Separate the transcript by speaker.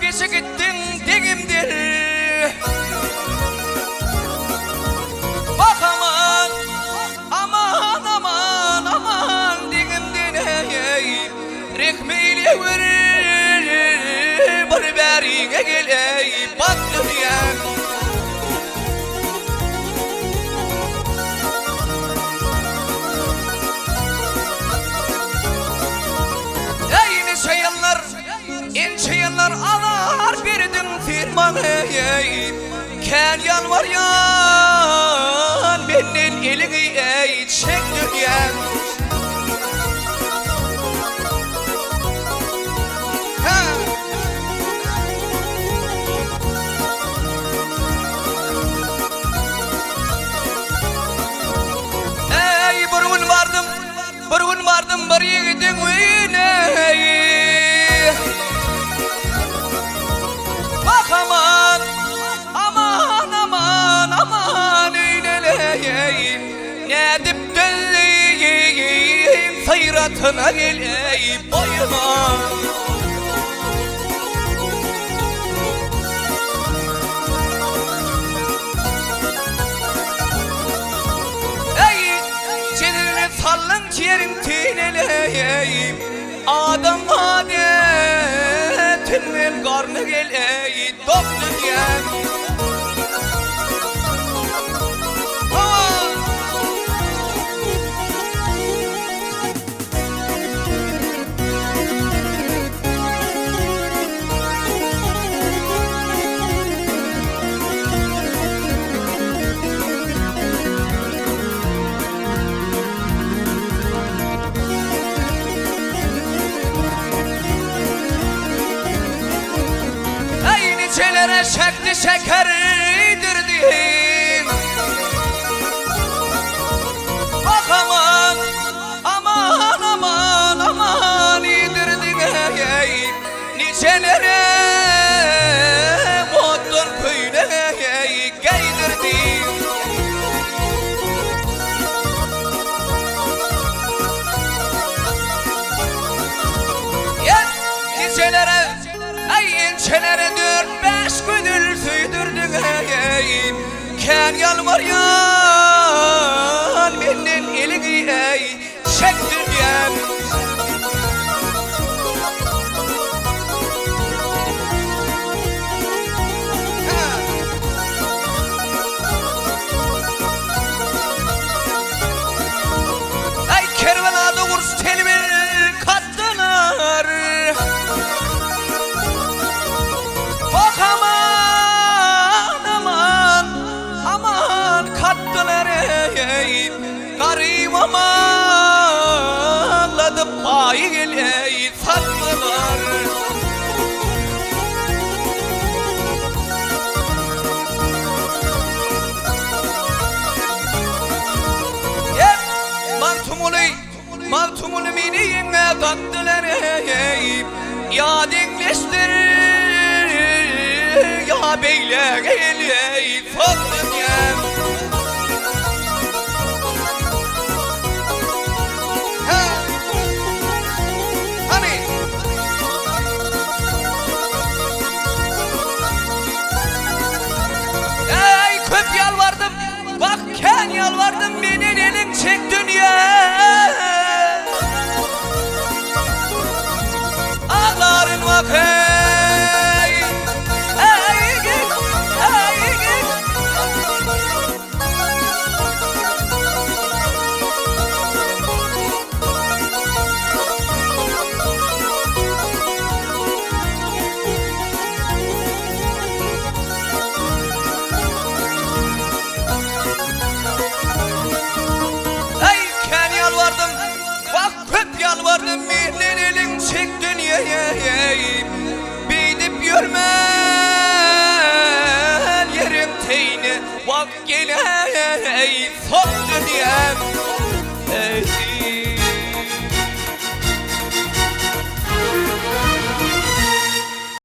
Speaker 1: geçe gittin digimdir. Bak aman, aman, aman, aman digimdin ey. Rekmeyle verir, bir berine gel ey. Bak dünyam. İnçeyenler alar birdim firmanı. Ken yalvar yan benim elini ey çek dünyam. Ey burun vardım bir yiğidin ey. Bak aman, aman, aman, aman eyleleyim. Ne dip delleyim, sayratına geleyim boyuma. Ey, çenini sallın ciğerin tineleyim. Adam adetinden karnı gel ey dop dünyam. Çelere şekli şekeridirdim. Bak aman, aman, aman, aman idirdim ey. Nicelere modun köyüne geydirdim. Nicelere ey inçelere 4-5 gündür süydürdün ey. Ken yalvar yan benim elini ey çek dünyam. Ey kervana doğuruz telimi kattılar. Bak aman, aman, aman kattılar ey. Garip amanladı payı gel ey sattılar. Mantumunu beni yine kattılar ey. Ya dinleştir ya beyle gel ey fatım ya. Hani ey köp yalvardım, bak ken yalvardım, beni elin çek dünya. Ağların vakit yalvardım birinin elin çek dünyaya. Bidip yürmen yerim teyni bak gele ey son dünyam ey.